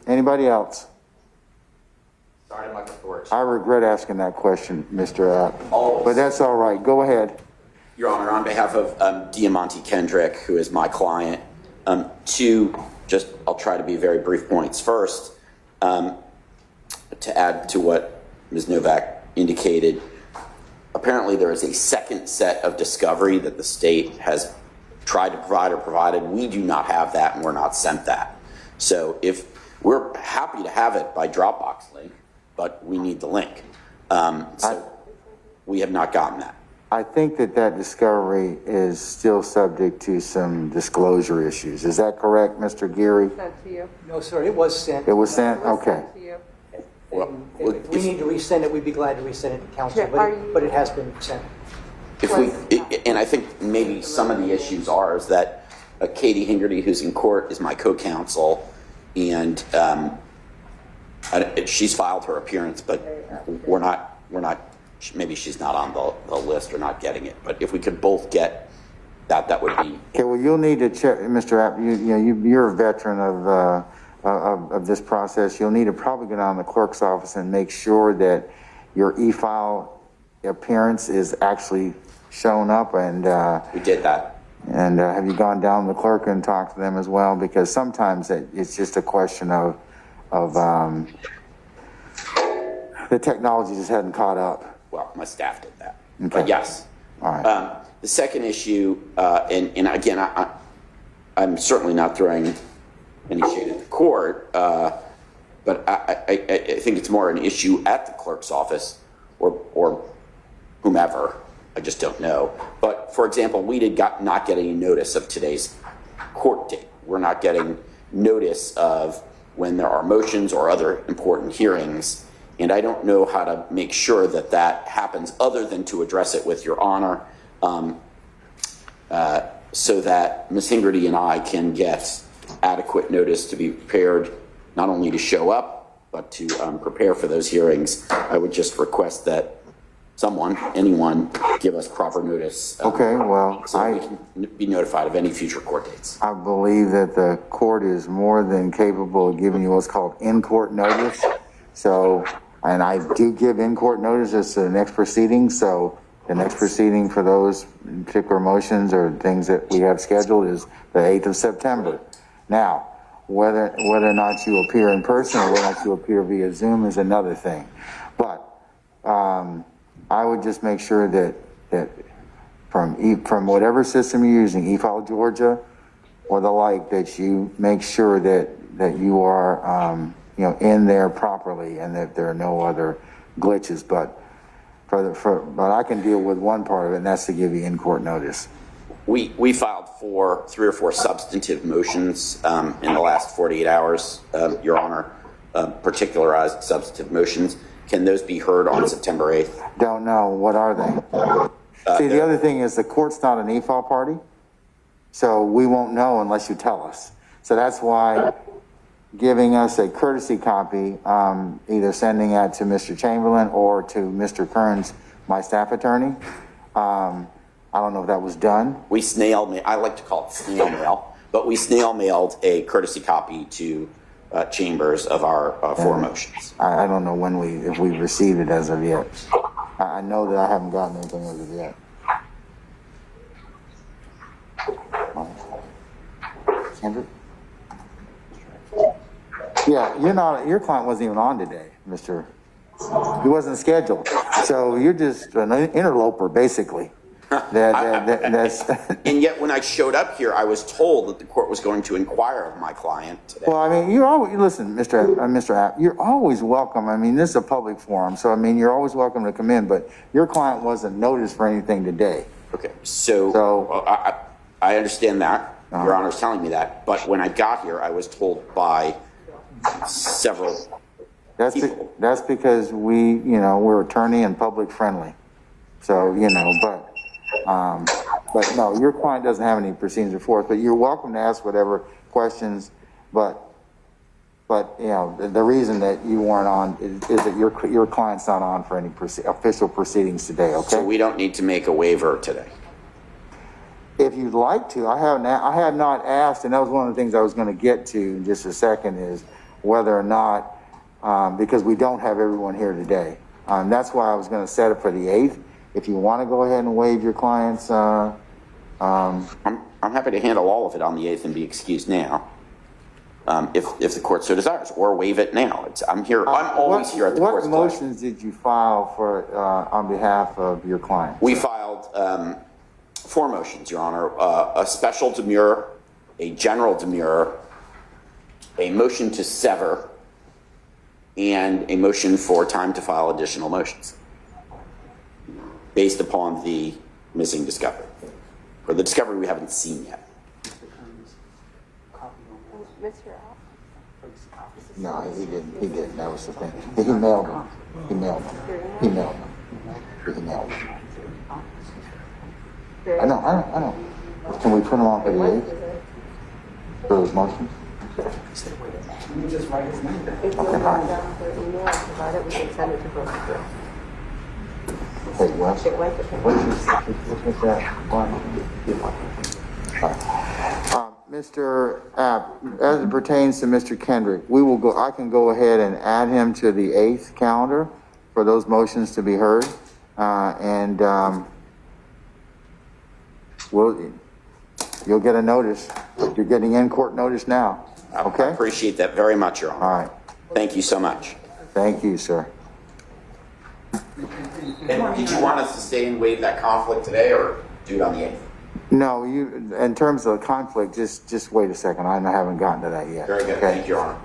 Anybody else? Sergeant Michael Thorch. I regret asking that question, Mr. App. Always. But that's all right. Go ahead. Your Honor, on behalf of Diamante Kendrick, who is my client, I'll try to be very brief points. First, to add to what Ms. Novak indicated, apparently there is a second set of discovery that the state has tried to provide or provided. We do not have that, and we're not sent that. So if we're happy to have it by Dropbox link, but we need the link. So we have not gotten that. I think that discovery is still subject to some disclosure issues. Is that correct, Mr. Geary? Sent to you. No, sir, it was sent. It was sent? It was Okay. sent to you. Well, If we need to resend it, we'd be glad to resend it to council, Yeah, but it has been sent. And I think maybe some of the issues are is that Katie Hingerty, who's in court, is my co-counsel, and she's filed her appearance, but we're not. Maybe she's not on the list or not getting it. But if we could both get that, that would be. Okay. Well, you'll need to check, Mr. App. You're a veteran of this process. You'll need to probably go down to the clerk's office and make sure that your e-file appearance is actually shown up. And We did that. And have you gone down to the clerk and talked to them as well? Because sometimes it's just a question of the technology just hadn't caught up. Well, my staff did that. Okay. But yes. All right. The second issue, and again, I'm certainly not throwing any shade at the court, but I think it's more an issue at the clerk's office or whomever. I just don't know. But for example, we did not get any notice of today's court date. We're not getting notice of when there are motions or other important hearings. And I don't know how to make sure that that happens other than to address it with Your Honor, so that Ms. Hingerty and I can get adequate notice to be prepared, not only to show up, but to prepare for those hearings. I would just request that anyone, give us proper notice. Okay, well, so we can be notified of any future court dates. I believe that the court is more than capable of giving you what's called in-court notice. So, and I do give in-court notices to the next proceeding. So the next proceeding for those particular motions or things that we have scheduled is the 8th of September. Now, whether or not you appear in person or whether or not you appear via Zoom is another thing. But I would just make sure that from whatever system you're using, eFile Georgia or the like, that you make sure that you are in there properly and that there are no other glitches. But but I can deal with one part of it, and that's to give you in-court notice. We filed 3 or 4 substantive motions in the last 48 hours, Your Honor, particularized substantive motions. Can those be heard on September 8th? Don't know. What are they? See, the other thing is the court's not an e-file party, so we won't know unless you tell us. So that's why giving us a courtesy copy, either sending that to Mr. Chamberlain or to Mr. Kearns, my staff attorney. I don't know if that was done. We snail mail. I like to call it snail mail, but we snail mailed a courtesy copy to Chambers of our 4 motions. I don't know if we received it as of yet. I know that I haven't gotten anything as of yet. Andrew? Yeah, your client wasn't even on today, Mr. He wasn't scheduled. So you're just an interloper, basically. That's and yet when I showed up here, I was told that the court was going to inquire of my client today. Well, I mean, listen, Mr. App, you're always welcome. I mean, this is a public forum, so I mean, you're always welcome to come in, but your client wasn't noticed for anything today. Okay, so I understand that. Your Honor's telling me that, but when I got here, I was told by several people. That's because we're attorney and public friendly. So, but no, your client doesn't have any proceedings before us, but you're welcome to ask whatever questions, but the reason that you weren't on is that your client's not on for any official proceedings today, okay? So we don't need to make a waiver today? If you'd like to. I have not asked, and that was one of the things I was going to get to in just a second, is whether or not, because we don't have everyone here today. That's why I was going to set it for the 8th. If you want to go ahead and waive your client's, I'm happy to handle all of it on the 8th and be excused now. If the court so desires, or waive it now. I'm always here at the court's What pleasure. motions did you file for, on behalf of your client? We filed 4 motions, Your Honor. A special demurrer, a general demurrer, a motion to sever, and a motion for time to file additional motions based upon the missing discovery, or the discovery we haven't seen yet. Mr. Al? No, he didn't, that was the thing. He mailed them. He mailed them. He mailed them. He mailed them. I know. Can we put them on for the 8th? For those motions? If you want to write down their email and provide it, we can send it to prosecutors. Wait, what? It went to him. What's that one? Mr. App, as it pertains to Mr. Kendrick, I can go ahead and add him to the 8th calendar for those motions to be heard. You'll get a notice. You're getting in-court notice now. I Okay? appreciate that very much, Your Honor. All right. Thank you so much. Thank you, sir. And did you want us to stay and waive that conflict today, or do it on the 8th? No, in terms of conflict, just wait a second. I haven't gotten to that yet. Very good. Okay? Thank you, Your Honor.